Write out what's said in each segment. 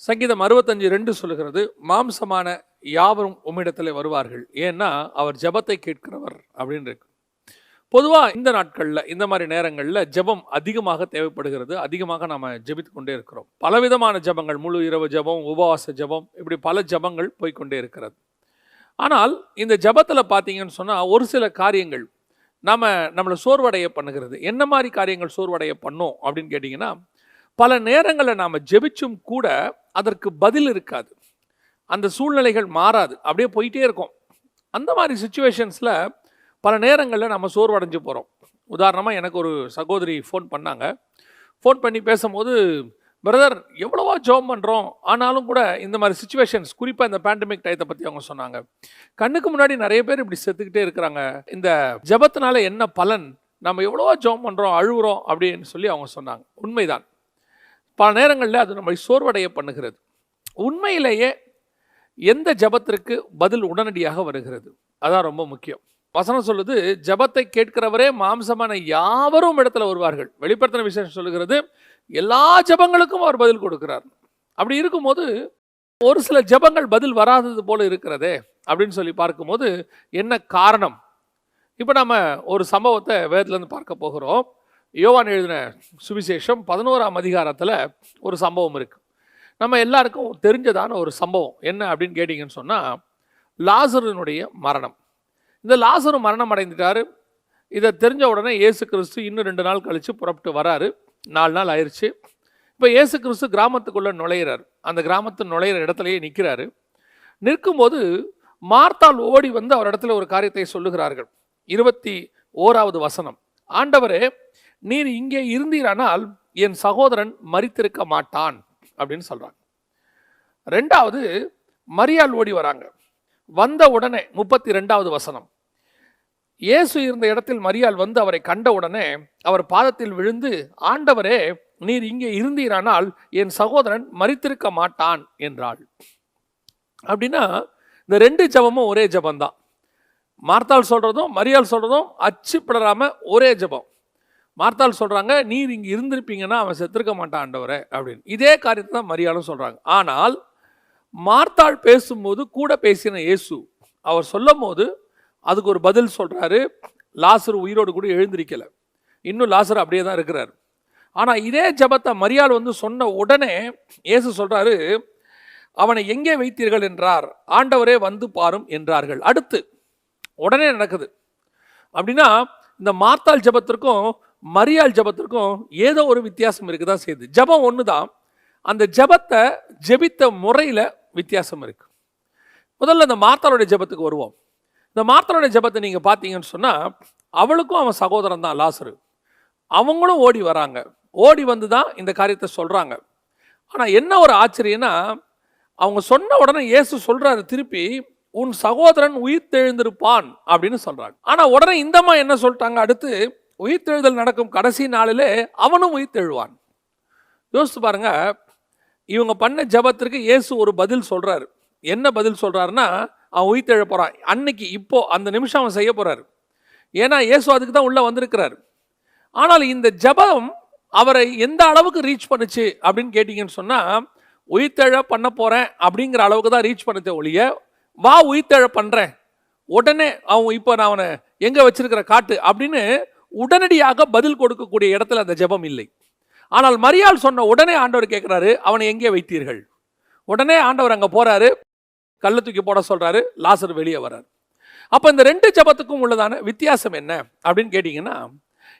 சங்கீதம் 65:2 சொல்லுகிறது, மாம்சமான யாவரும் உம்மிடத்தில் வருவார்கள், ஏன்னா அவர் ஜெபத்தை கேட்கிறவர் அப்படின்னு இருக்கு. பொதுவாக இந்த நாட்களில் இந்த மாதிரி நேரங்களில் ஜெபம் அதிகமாக தேவைப்படுகிறது. அதிகமாக நாம் ஜெபித்து கொண்டே இருக்கிறோம். பலவிதமான ஜெபங்கள், முழு இரவு ஜெபம், உபவாச ஜெபம், இப்படி பல ஜெபங்கள் போய்கொண்டே இருக்கிறது. ஆனால் இந்த ஜெபத்தில் பார்த்தீங்கன்னு சொன்னால் ஒரு சில காரியங்கள் நம்மளை சோர்வடைய பண்ணுகிறது. என்ன மாதிரி காரியங்கள் சோர்வடைய பண்ணோம் அப்படின்னு கேட்டிங்கன்னா, பல நேரங்களில் நாம் ஜெபிச்சும் கூட அதற்கு பதில் இருக்காது. அந்த சூழ்நிலைகள் மாறாது, அப்படியே போயிட்டே இருக்கும். அந்த மாதிரி சுச்சுவேஷன்ஸில் பல நேரங்களில் நம்ம சோர்வடைஞ்சு போகிறோம். உதாரணமாக எனக்கு ஒரு சகோதரி ஃபோன் பண்ணாங்க. ஃபோன் பண்ணி பேசும்போது, பிரதர் எவ்வளவோ ஜெபம் பண்ணுறோம், ஆனாலும் கூட இந்த மாதிரி சுச்சுவேஷன்ஸ், குறிப்பாக இந்த பேண்டமிக் டயத்தை பற்றி அவங்க சொன்னாங்க. கண்ணுக்கு முன்னாடி நிறைய பேர் இப்படி செத்துக்கிட்டே இருக்கிறாங்க. இந்த ஜெபத்தினால என்ன பலன், நம்ம எவ்வளவோ ஜெபம் பண்ணுறோம், அழுகுறோம் அப்படின்னு சொல்லி அவங்க சொன்னாங்க. உண்மைதான், பல நேரங்களில் அது நம்மை சோர்வடைய பண்ணுகிறது. உண்மையிலேயே எந்த ஜெபத்திற்கு பதில் உடனடியாக வருகிறது, அதான் ரொம்ப முக்கியம். வசனம் சொல்லுது, ஜெபத்தை கேட்கிறவரே மாம்சமான யாவரும் இடத்துல வருவார்கள். வெளிப்படுத்தின விசேஷம் சொல்லுகிறது, எல்லா ஜெபங்களுக்கும் அவர் பதில் கொடுக்கிறார். அப்படி இருக்கும்போது ஒரு சில ஜெபங்கள் பதில் வராதது போல இருக்கிறதே அப்படின்னு சொல்லி பார்க்கும்போது என்ன காரணம்? இப்போ நம்ம ஒரு சம்பவத்தை வேதத்திலேருந்து பார்க்க போகிறோம். யோவான் எழுதின சுவிசேஷம் 11ஆம் அதிகாரத்தில் ஒரு சம்பவம் இருக்குது. நம்ம எல்லாருக்கும் தெரிஞ்சதான ஒரு சம்பவம். என்ன அப்படின்னு கேட்டிங்கன்னு சொன்னால், லாசருனுடைய மரணம். இந்த லாசரு மரணம் அடைந்துட்டார். இதை தெரிஞ்ச உடனே இயேசு கிறிஸ்து இன்னும் 2 நாள் கழித்து புறப்பட்டு வராரு. 4 நாள் ஆயிடுச்சு. இப்போ இயேசு கிறிஸ்து கிராமத்துக்குள்ளே நுழையிறார். அந்த கிராமத்து நுழையிற இடத்துலையே நிற்கிறாரு. நிற்கும்போது மார்த்தாள் ஓடி வந்து அவர் இடத்துல ஒரு காரியத்தை சொல்லுகிறார்கள். 21வது வசனம், ஆண்டவரே, நீர் இங்கே இருந்தீரானால் என் சகோதரன் மரித்திருக்க மாட்டான் அப்படின்னு சொல்கிறாங்க. 2வது, மரியாள் ஓடி வராங்க. வந்த உடனே 32வது வசனம், இயேசு இருந்த இடத்தில் மரியாள் வந்து அவரை கண்ட உடனே அவர் பாதத்தில் விழுந்து, ஆண்டவரே, நீர் இங்கே இருந்தீரானால் என் சகோதரன் மரித்திருக்க மாட்டான் என்றாள். அப்படின்னா இந்த 2 ஜெபமும் ஒரே ஜெபந்தான். மார்த்தாள் சொல்கிறதும் மரியாள் சொல்கிறதும் அச்சுப்படாமல் ஒரே ஜெபம். மார்த்தாள் சொல்கிறாங்க, நீர் இங்கே இருந்திருப்பீங்கன்னா அவன் செத்துருக்க மாட்டான் ஆண்டவரே அப்படின்னு. இதே காரியத்தை தான் மரியாளும் சொல்கிறாங்க. ஆனால் மார்த்தாள் பேசும்போது கூட பேசின இயேசு அவர் சொல்லும் போது அதுக்கு ஒரு பதில் சொல்கிறாரு. லாசரு உயிரோடு கூட எழுந்திருக்கலை, இன்னும் லாசரு அப்படியே தான் இருக்கிறார். ஆனால் இதே ஜெபத்தை மரியாள் வந்து சொன்ன உடனே இயேசு சொல்கிறாரு, அவனை எங்கே வைத்தீர்கள் என்றார். ஆண்டவரே வந்து பாரும் என்றார்கள். அடுத்து உடனே நடக்குது. அப்படின்னா இந்த மார்த்தாள் ஜெபத்திற்கும் மரியாள் ஜெபத்திற்கும் ஏதோ ஒரு வித்தியாசம் இருக்குதா செய்யுது. ஜெபம் ஒன்று தான், அந்த ஜெபத்தை ஜெபித்த முறையில் வித்தியாசம் இருக்கு. முதல்ல இந்த மார்த்தாளுடைய ஜெபத்துக்கு வருவோம். இந்த மார்த்தாளுடைய ஜெபத்தை நீங்கள் பார்த்தீங்கன்னு சொன்னால், அவளுக்கும் அவன் சகோதரன் தான் லாசரு. அவங்களும் ஓடி வராங்க. ஓடி வந்து தான் இந்த காரியத்தை சொல்கிறாங்க. ஆனால் என்ன ஒரு ஆச்சரியன்னா, அவங்க சொன்ன உடனே இயேசு சொல்கிறாரு திருப்பி, உன் சகோதரன் உயிர்த்தெழுந்திருப்பான் அப்படின்னு சொல்கிறாங்க. ஆனால் உடனே இந்தம்மா என்ன சொல்லிட்டாங்க, அடுத்து உயிர்த்தெழுதல் நடக்கும் கடைசி நாளிலே அவனும் உயிர்த்தெழுவான். யோசித்து பாருங்க, இவங்க பண்ண ஜெபத்திற்கு இயேசு ஒரு பதில் சொல்கிறாரு. என்ன பதில் சொல்கிறாருன்னா, அவன் உயிர்த்தெழ போகிறான். அன்னைக்கு இப்போ அந்த நிமிஷம் அவன் செய்ய போகிறாரு. ஏன்னா இயேசு அதுக்கு தான் உள்ளே வந்திருக்கிறார். ஆனால் இந்த ஜெபம் அவரை எந்த அளவுக்கு ரீச் பண்ணுச்சு அப்படின்னு கேட்டிங்கன்னு சொன்னால், உயிர்த்தெழ பண்ண போகிறேன் அப்படிங்கிற அளவுக்கு தான் ரீச் பண்ணதே ஒழிய, வா உயிர்த்தெழ பண்ணுறேன், உடனே அவன் இப்போ நான் அவனை எங்கே வச்சிருக்கிற காட்டு அப்படின்னு உடனடியாக பதில் கொடுக்கக்கூடிய இடத்துல அந்த ஜெபம் இல்லை. ஆனால் மரியாள் சொன்ன உடனே ஆண்டவர் கேட்குறாரு, அவனை எங்கே வைத்தீர்கள். உடனே ஆண்டவர் அங்கே போகிறாரு, கல்லை தூக்கி போட சொல்கிறாரு, லாசர் வெளியே வர்றார். அப்போ இந்த 2 ஜெபத்துக்கும் உள்ளதான வித்தியாசம் என்ன அப்படின்னு கேட்டிங்கன்னா,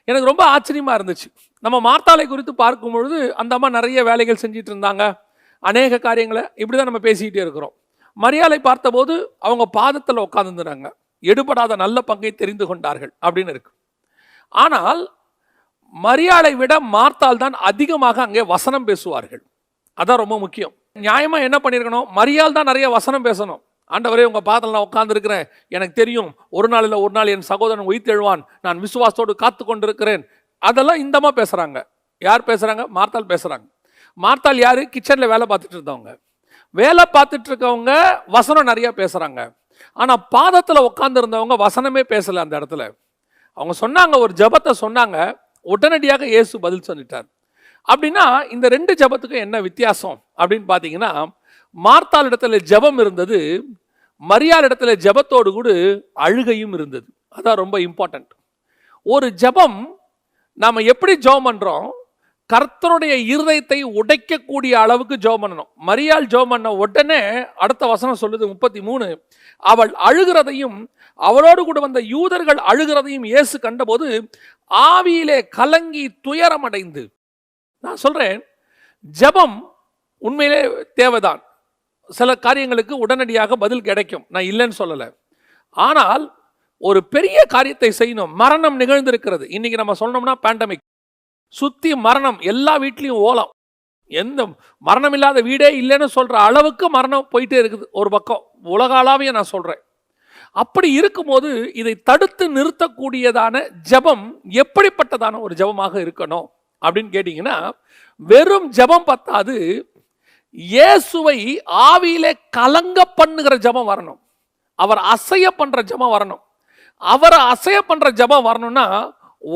எனக்கு ரொம்ப ஆச்சரியமாக இருந்துச்சு. நம்ம மார்த்தாளை குறித்து பார்க்கும் பொழுது அந்த அம்மா நிறைய வேலைகள் செஞ்சிட்டு இருந்தாங்க, அநேக காரியங்களை இப்படி தான் நம்ம பேசிக்கிட்டே இருக்கிறோம். மரியாளை பார்த்தபோது அவங்க பாதத்தில் உட்காந்துருந்தாங்க, எடுபடாத நல்ல பங்கை தெரிந்து கொண்டார்கள் அப்படின்னு இருக்கு. ஆனால் மரியாளை விட மார்த்தாள் தான் அதிகமாக அங்கே வசனம் பேசுவார்கள். அதான் ரொம்ப முக்கியம். நியாயமாக என்ன பண்ணியிருக்கணும், மரியாள் தான் நிறைய வசனம் பேசணும். ஆண்டவரே, உங்கள் பாதத்தில் நான் உட்கார்ந்துருக்கிறேன், எனக்கு தெரியும் ஒரு நாள் இல்லை ஒரு நாள் என் சகோதரன் உயிர்த்தெழுவான், நான் விசுவாசத்தோடு காத்து கொண்டிருக்கிறேன். அதெல்லாம் இந்தமா பேசுகிறாங்க. யார் பேசுகிறாங்க? மார்த்தாள் பேசுகிறாங்க. மார்த்தாள் யார்? கிச்சனில் வேலை பார்த்துட்டு இருந்தவங்க. வேலை பார்த்துட்டு இருக்கவங்க வசனம் நிறையா பேசுகிறாங்க. ஆனால் பாதத்தில் உட்காந்துருந்தவங்க வசனமே பேசலை. அந்த இடத்துல அவங்க சொன்னாங்க, ஒரு ஜெபத்தை சொன்னாங்க, உடனடியாக இயேசு பதில் சொல்லிட்டார். அப்படின்னா இந்த ரெண்டு ஜெபத்துக்கும் என்ன வித்தியாசம் அப்படின்னு பார்த்தீங்கன்னா, மார்த்தாள் இடத்துல ஜெபம் இருந்தது, மரியாள் இடத்துல ஜெபத்தோடு கூட அழுகையும் இருந்தது. அதான் ரொம்ப இம்பார்ட்டன்ட். ஒரு ஜெபம் நாம எப்படி ஜெபம் பண்றோம், கர்த்தருடைய இருதயத்தை உடைக்கக்கூடிய அளவுக்கு ஜெபம் பண்ணணும். மரியாள் ஜெபம் பண்ண உடனே அடுத்த வசனம் சொல்லுது 33, அவள் அழுகிறதையும் அவளோடு கூட வந்த யூதர்கள் அழுகிறதையும் இயேசு கண்டபோது ஆவியிலே கலங்கி துயரமடைந்து. நான் சொல்றேன், ஜெபம் உண்மையிலே தேவைதான். சில காரியங்களுக்கு உடனடியாக பதில் கிடைக்கும், நான் இல்லைன்னு சொல்லலை. ஆனால் ஒரு பெரிய காரியத்தை செய்யணும். மரணம் நிகழ்ந்திருக்கிறது. இன்னைக்கு நம்ம சொன்னோம்னா பேண்டமிக், சுத்தி மரணம், எல்லா வீட்லையும் ஓலம், எந்த மரணம் இல்லாத வீடே இல்லைன்னு சொல்ற அளவுக்கு மரணம் போயிட்டே இருக்குது. ஒரு பக்கம் உலகாளாவிய நான் சொல்றேன். அப்படி இருக்கும்போது இதை தடுத்து நிறுத்தக்கூடியதான ஜெபம் எப்படிப்பட்டதான ஒரு ஜெபமாக இருக்கணும் அப்படின்னு கேட்டீங்கன்னா, வெறும் ஜெபம் பத்தாது, இயேசுவை ஆவியிலே கலங்க பண்ணுகிற ஜெபம் வரணும். அவர் அசைய பண்ற ஜெபம் வரணும். அவரை அசைய பண்ற ஜெபம் வரணும்னா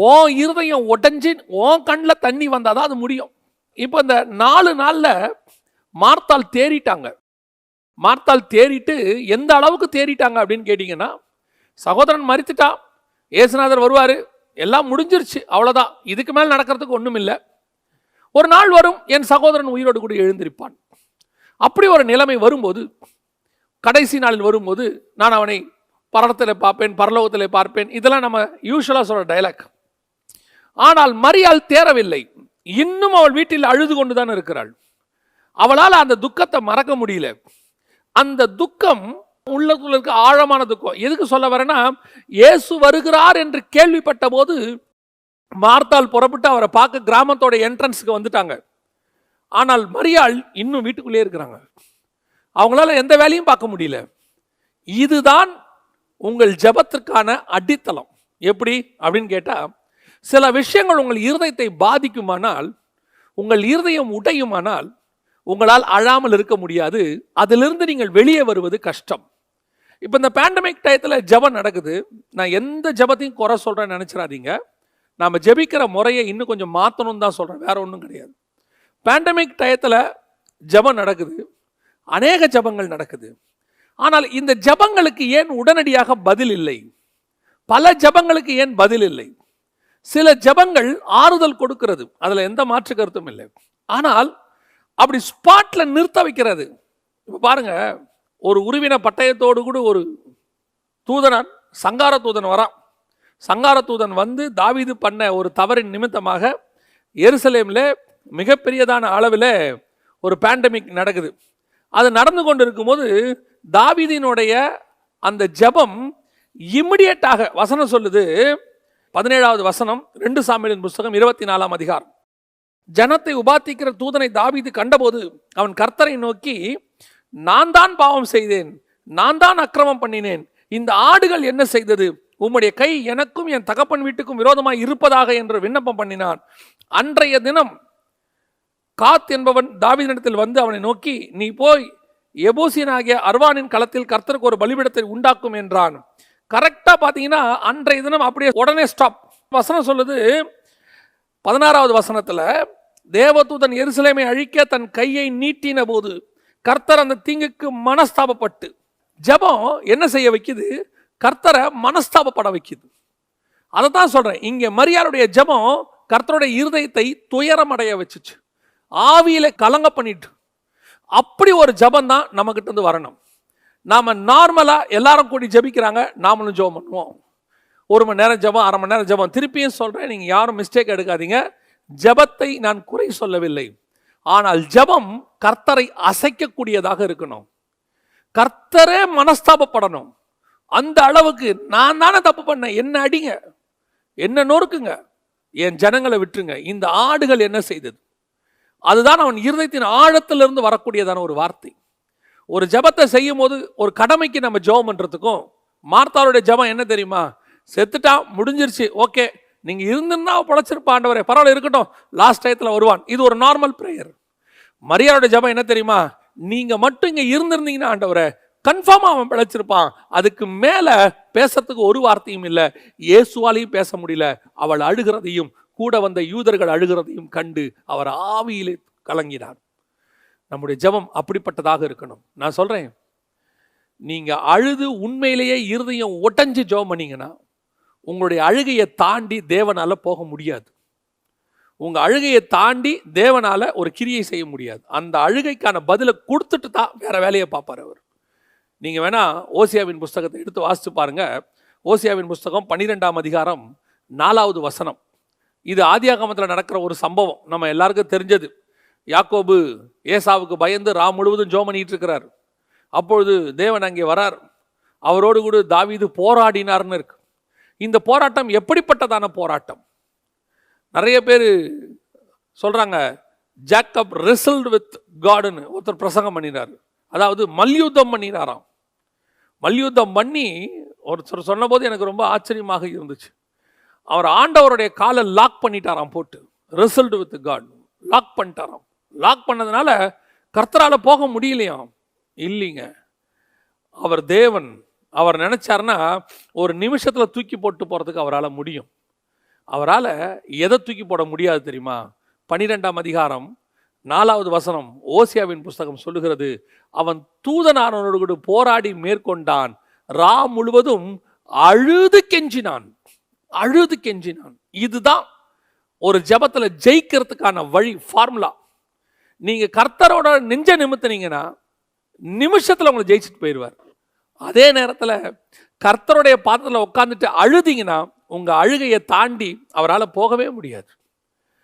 ஓ இருதயம் உடைஞ்சு ஓ கண்ணில் தண்ணி வந்தாதான் அது முடியும். இப்போ இந்த 4 நாள்ல மார்த்தாள் தேறிட்டாங்க. மார்த்தாள் தேறிட்டு எந்த அளவுக்கு தேறிட்டாங்க அப்படின்னு கேட்டீங்கன்னா, சகோதரன் மரித்துட்டா, இயேசுநாதர் வருவார், எல்லாம் முடிஞ்சிருச்சு, அவ்வளோதான், இதுக்கு மேல் நடக்கிறதுக்கு ஒன்றும் இல்லை. ஒரு நாள் வரும், என் சகோதரன் உயிரோடு கூட எழுந்திருப்பான். அப்படி ஒரு நிலைமை வரும்போது, கடைசி நாளில் வரும்போது, நான் அவனை பரலத்தில் பார்ப்பேன், பரலோகத்தில் பார்ப்பேன், இதெல்லாம் நம்ம யூஸ்வலாக சொல்கிற டைலாக். ஆனால் மரியாள் தேரவில்லை. இன்னும் அவள் வீட்டில் அழுது கொண்டு தான் இருக்கிறாள். அவளால் அந்த துக்கத்தை மறக்க முடியல. அந்த துக்கம் உள்ளுக்குள்ள இருக்க ஆழமான துக்கம். எதுக்கு சொல்ல வரேன்னா, இயேசு வருகிறார் என்று கேள்விப்பட்ட போது மார்த்தாள் புறப்பட்டு அவரை பார்க்க கிராமத்தோட என்ட்ரன்ஸுக்கு வந்துட்டாங்க. ஆனால் மரியாள் இன்னும் வீட்டுக்குள்ளே இருக்கிறாங்க. அவங்களால எந்த வேலையும் பார்க்க முடியல. இதுதான் உங்கள் ஜெபத்திற்கான அடித்தளம். எப்படி அப்படின்னு கேட்டா, சில விஷயங்கள் உங்கள் இருதயத்தை பாதிக்குமானால், உங்கள் இருதயம் உடையுமானால் உங்களால் அழாமல் இருக்க முடியாது. அதிலிருந்து நீங்கள் வெளியே வருவது கஷ்டம். இப்போ இந்த பேண்டமிக் டயத்தில் ஜெபம் நடக்குது. நான் எந்த ஜெபத்தையும் குறை சொல்றேன்னு நினைச்சிடாதீங்க. நாம் ஜெபிக்கிற முறையை இன்னும் கொஞ்சம் மாற்றணும்னு தான் சொல்கிறேன், வேற ஒன்றும் கிடையாது. பேண்டமிக் டயத்தில் ஜெபம் நடக்குது, அநேக ஜெபங்கள் நடக்குது. ஆனால் இந்த ஜெபங்களுக்கு ஏன் உடனடியாக பதில் இல்லை? பல ஜெபங்களுக்கு ஏன் பதில் இல்லை? சில ஜெபங்கள் ஆறுதல் கொடுக்கிறது, அதில் எந்த மாற்று கருத்தும் இல்லை. ஆனால் அப்படி ஸ்பாட்ல நிறுத்த வைக்கிறது. இப்போ பாருங்க, ஒரு உருவின பட்டயத்தோடு கூட ஒரு தூதனான், சங்கார தூதன் வரான். சங்கார தூதன் வந்து தாவீது பண்ண ஒரு தவறின் நிமித்தமாக எருசலேமில் மிகப்பெரியதான அளவில் ஒரு பேண்டமிக் நடக்குது. அது நடந்து கொண்டு இருக்கும்போது தாவீதினுடைய அந்த ஜெபம் இமிடியேட்டாக, வசனம் சொல்லுது 17வது வசனம், 2 சாமுவேலின் புஸ்தகம் 24ஆம் அதிகாரம். ஜனத்தை உபாத்திக்கிற தூதனை தாவீது கண்டபோது அவன் கர்த்தரை நோக்கி, நான் தான் பாவம் செய்தேன், நான் தான் அக்கிரமம் பண்ணினேன், இந்த ஆடுகள் என்ன செய்தது? உம்முடைய கை எனக்கும் என் தகப்பன் வீட்டுக்கும் விரோதமாய் இருப்பதாக என்று விண்ணப்பம் பண்ணினான். அன்றைய தினம் காத் என்பவன் தாவீதினிடத்தில் வந்து அவனை நோக்கி, நீ போய் எபூசியனாகிய அர்வானின் களத்தில் கர்த்தருக்கு ஒரு பலிபீடத்தை உண்டாக்கும் என்றான். கரெக்டா பாத்தீங்கன்னா அன்றைய தினம் அப்படியே உடனே ஸ்டாப். வசனம் சொல்லுது 16வது வசனத்துல, தேவதூதன் எருசலேமை அழிக்க தன் கையை நீட்டின போது கர்த்தர் அந்த தீங்குக்கு மனஸ்தாபப்பட்டு. ஜெபம் என்ன செய்ய வைக்குது? கர்த்தரை மனஸ்தாபப்பட வைக்குது. அதை தான் சொல்றேன். இங்க மரியாளுடைய ஜெபம் கர்த்தருடைய இருதயத்தை துயரம் அடைய வச்சுச்சு, ஆவியில கலங்க பண்ணிட்டு. அப்படி ஒரு ஜெபம் தான் நம்மகிட்ட இருந்து வரணும். நாம நார்மலா எல்லாரும் கூடி ஜெபிக்கிறாங்க, நாமளும் ஜெபம் பண்ணுவோம். 1 மணி நேரம் ஜெபம், 1/2 மணி நேரம் ஜெபம். திருப்பியும் சொல்றேன், நீங்க யாரும் மிஸ்டேக் எடுக்காதீங்க. ஜெபத்தை நான் குறை சொல்லவில்லை. ஆனால் ஜெபம் கர்த்தரை அசைக்கக்கூடியதாக இருக்கணும். கர்த்தரே மனஸ்தாபப்படணும். அந்த அளவுக்கு நான் தானே தப்பு பண்ணேன், என்ன அடிங்க, என்ன நொறுக்குங்க, என் ஜனங்களை விட்டுருங்க, இந்த ஆடுகள் என்ன செய்தது? அதுதான் அவன் இருதயத்தின் ஆழத்திலிருந்து வரக்கூடியதான ஒரு வார்த்தை. ஒரு ஜெபத்தை செய்யும் போது, ஒரு கடமைக்கு நம்ம ஜெபம் பண்றதுக்கும், மார்த்தாளுடைய ஜெபம் என்ன தெரியுமா? செத்துட்டா முடிஞ்சிருச்சு, ஓகே, நீங்க இருந்திருந்தா பழச்சிருப்பா ஆண்டவரே, பரவாயில்ல இருக்கட்டும், லாஸ்ட் டயத்தில் வருவான். இது ஒரு நார்மல் பிரேயர். மரியாளுடைய ஜெபம் என்ன தெரியுமா? நீங்க மட்டும் இங்க இருந்திருந்தீங்கன்னா ஆண்டவரே, கன்ஃபார்மா அவன் பிழைச்சிருப்பான். அதுக்கு மேல பேசுறதுக்கு ஒரு வார்த்தையும் இல்லை. இயேசுவாலையும் பேச முடியல. அவள் அழுகிறதையும் கூட வந்த யூதர்கள் அழுகிறதையும் கண்டு அவர் ஆவியிலே கலங்கினார். நம்முடைய ஜெபம் அப்படிப்பட்டதாக இருக்கணும். நான் சொல்றேன், நீங்க அழுது உண்மையிலேயே இருதயம் ஒட்டஞ்சு ஜெபம் பண்ணீங்கன்னா உங்களுடைய அழுகையை தாண்டி தேவனால போக முடியாது. உங்க அழுகையை தாண்டி தேவனால ஒரு கிரியை செய்ய முடியாது. அந்த அழுகைக்கான பதிலை கொடுத்துட்டு தான் வேற வேலையை பார்ப்பார் அவர். நீங்க வேணா ஓசியாவின் புஸ்தகத்தை எடுத்து வாசித்து பாருங்க. ஓசியாவின் புஸ்தகம் 12ஆம் அதிகாரம் 4வது வசனம். இது ஆதியாகமத்தில் நடக்கிற ஒரு சம்பவம், நம்ம எல்லாருக்கும் தெரிஞ்சது. யாக்கோபு ஏசாவுக்கு பயந்து முழுவதும் ஜெபம் பண்ணிட்டு இருக்கிறார். அப்பொழுது தேவன் அங்கே வரார். அவரோடு கூட தாவீது போராடினார்னு இருக்கு. இந்த போராட்டம் எப்படிப்பட்டதான போராட்டம்? நிறைய பேர் சொல்றாங்க ஜேக்கப் ரெசல்ட் வித் காட்னு ஒருத்தர் பிரசங்கம் பண்ணினார். அதாவது மல்யுத்தம் பண்ணினாராம். மல்யுத்தம் பண்ணி ஒருத்தர் சொன்னபோது எனக்கு ரொம்ப ஆச்சரியமாக இருந்துச்சு. அவர் ஆண்டவருடைய காலை லாக் பண்ணிட்டாராம், போட்டு ரெசல்ட் வித் காட் லாக் பண்ணிட்டாராம். லாக் பண்ணதுனால கர்த்தரால போக முடியலையாம். இல்லைங்க, அவர் தேவன். அவர் நினைச்சாருன்னா ஒரு நிமிஷத்தில் தூக்கி போட்டு போகிறதுக்கு அவரால் முடியும். அவரால் எதை தூக்கி போட முடியாது தெரியுமா? 12ஆம் அதிகாரம் 4வது வசனம் ஓசியாவின் புஸ்தகம் சொல்லுகிறது, அவன் தூதனானவனோடு கூட போராடி மேற்கொண்டான், முழுவதும் அழுது கெஞ்சினான். அழுது கெஞ்சினான். இதுதான் ஒரு ஜெபத்தில் ஜெயிக்கிறதுக்கான வழி, ஃபார்முலா. நீங்க கர்த்தரோட நெஞ்ச நிமித்தினீங்கன்னா நிமிஷத்தில் உங்களை ஜெயிச்சுட்டு போயிடுவார். அதே நேரத்தில் கர்த்தருடைய பாத்திரத்தில் உட்காந்துட்டு அழுதிங்கன்னா உங்க அழுகையை தாண்டி அவரால் போகவே முடியாது.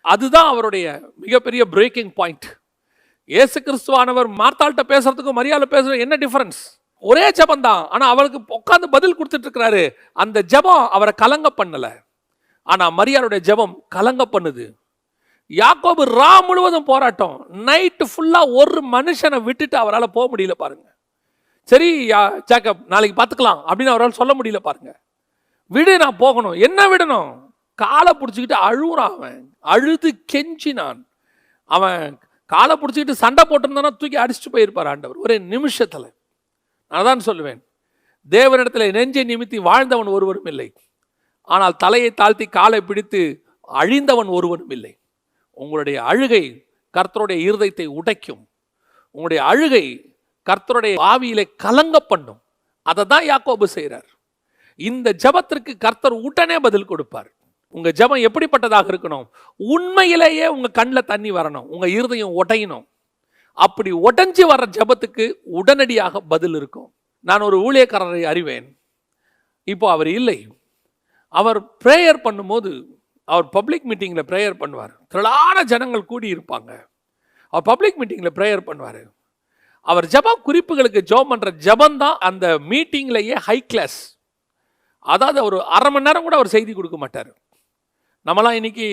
அதுதான் அவருடைய மிகப்பெரிய பிரேக்கிங் பாயிண்ட். இயேசு கிறிஸ்துவானவர் மார்த்தாள்கிட்ட பேசுறதுக்கும் மரியாதை பேசுறது என்ன டிஃபரன்ஸ்? ஒரே ஜெபம் தான், ஆனா அவளுக்கு உட்காந்து பதில் கொடுத்துட்டு இருக்கிறாரு. அந்த ஜெபம் அவரை கலங்க பண்ணல, ஆனா மரியாளுடைய ஜெபம் கலங்க பண்ணுது. யாக்கோபு முழுவதும் போராட்டம், நைட்டு ஃபுல்லா ஒரு மனுஷனை விட்டுட்டு அவரால் போக முடியல பாருங்க. சரி ஜேக்கப் நாளைக்கு பார்த்துக்கலாம் அப்படின்னு அவரால் சொல்ல முடியல பாருங்க. விடு, நான் போகணும். என்ன விடணும்? காலை பிடிச்சிக்கிட்டு அழுகுறான். அவன் அழுது கெஞ்சினான். அவன் காலை பிடிச்சிக்கிட்டு சண்டை போட்டிருந்தானா தூக்கி அடிச்சுட்டு போயிருப்பார் ஆண்டவர் ஒரே நிமிஷத்துல. நான் தான் சொல்லுவேன், தேவனிடத்தில் நெஞ்சை நிமித்தி வாழ்ந்தவன் ஒருவரும் இல்லை, ஆனால் தலையை தாழ்த்தி காலை பிடித்து அழிந்தவன் ஒருவனும் இல்லை. உங்களுடைய அழுகை கர்த்தருடைய இருதயத்தை உடைக்கும். உங்களுடைய அழுகை கர்த்தருடைய ஆவியிலே கலங்க பண்ணும். அதை தான் யாக்கோபு செய்கிறார். இந்த ஜெபத்திற்கு கர்த்தர் உடனே பதில் கொடுப்பார். உங்க ஜெபம் எப்படிப்பட்டதாக இருக்கணும்? உண்மையிலேயே உங்க கண்ணில் தண்ணி வரணும், உங்க இருதயம் உடையணும். அப்படி உடைஞ்சு வர்ற ஜெபத்துக்கு உடனடியாக பதில் இருக்கும். நான் ஒரு ஊழியக்காரரை அறிவேன். இப்போ அவர் இல்லை. அவர் பிரேயர் பண்ணும்போது, அவர் பப்ளிக் மீட்டிங்கில் ப்ரேயர் பண்ணுவார். திரளான ஜனங்கள் கூடி இருப்பாங்க. அவர் பப்ளிக் மீட்டிங்கில் ப்ரேயர் பண்ணுவார். அவர் ஜெபம் குறிப்புகளுக்கு ஜெபம் பண்ணுற ஜெபம் தான் அந்த மீட்டிங்லேயே ஹை கிளாஸ். அதாவது ஒரு அரை மணி நேரம் கூட அவர் செய்தி கொடுக்க மாட்டார். நம்மலாம் இன்னைக்கு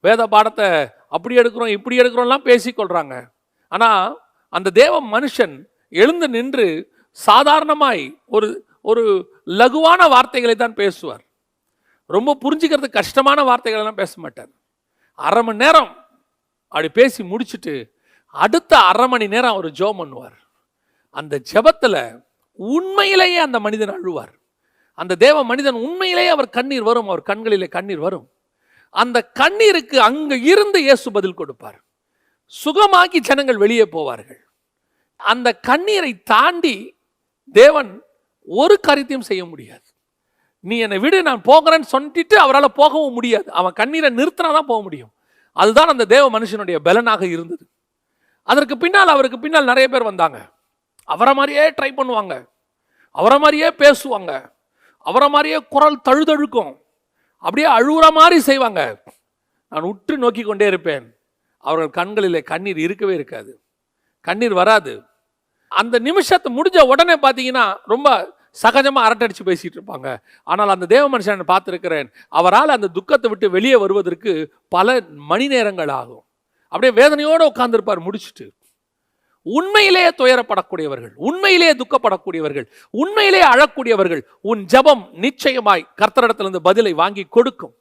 வேத பாடத்தை அப்படி எடுக்கிறோம் இப்படி எடுக்கிறோம்லாம் பேசிக்கொள்கிறாங்க. ஆனால் அந்த தேவ மனுஷன் எழுந்து நின்று சாதாரணமாய் ஒரு ஒரு லகுவான வார்த்தைகளை தான் பேசுவார். ரொம்ப புரிஞ்சுக்கிறது கஷ்டமான வார்த்தைகளெல்லாம் பேச மாட்டார். அரை மணி நேரம் அப்படி பேசி முடிச்சுட்டு அடுத்த அரை மணி நேரம் அவர் ஜெபம் பண்ணுவார். அந்த ஜெபத்தில் உண்மையிலேயே அந்த மனிதன் அழுவார். அந்த தேவ மனிதன் உண்மையிலேயே அவர் கண்ணீர் வரும், அவர் கண்களிலே கண்ணீர் வரும். அந்த கண்ணீருக்கு அங்க இருந்து இயேசு பதில் கொடுப்பார். சுகமாக்கி ஜனங்கள் வெளியே போவார்கள். அந்த கண்ணீரை தாண்டி தேவன் ஒரு காரியத்தையும் செய்ய முடியாது. நீ என்னை விடு, நான் போகிறேன்னு சொல்லிட்டு அவரால் போகவும் முடியாது. அவன் கண்ணீரை நிறுத்தினாதான் போக முடியும். அதுதான் அந்த தேவ மனுஷனுடைய பலனாக இருந்தது. அதற்கு பின்னால் அவருக்கு பின்னால் நிறைய பேர் வந்தாங்க. அவரை மாதிரியே ட்ரை பண்ணுவாங்க, அவரை மாதிரியே பேசுவாங்க, அவரை மாதிரியே குரல் தழுதழுக்கும், அப்படியே அழுகுற மாதிரி செய்வாங்க. நான் உற்று நோக்கி கொண்டே இருப்பேன். அவர்கள் கண்களிலே கண்ணீர் இருக்கவே இருக்காது, கண்ணீர் வராது. அந்த நிமிஷத்தை முடிஞ்ச உடனே பார்த்தீங்கன்னா ரொம்ப சகஜமாக அரட்டடிச்சு பேசிட்டு இருப்பாங்க. ஆனால் அந்த தேவ மனுஷனை பார்த்துருக்கிறேன், அவரால் அந்த துக்கத்தை விட்டு வெளியே வருவதற்கு பல மணி நேரங்கள் ஆகும். அப்படியே வேதனையோடு உட்கார்ந்துருப்பார் முடிச்சுட்டு. உண்மையிலேயே துயரப்படக்கூடியவர்கள், உண்மையிலேயே துக்கப்படக்கூடியவர்கள், உண்மையிலேயே அழக்கூடியவர்கள், உன் ஜெபம் நிச்சயமாய் கர்த்தரிடத்திலிருந்து பதிலை வாங்கி கொடுக்கும்.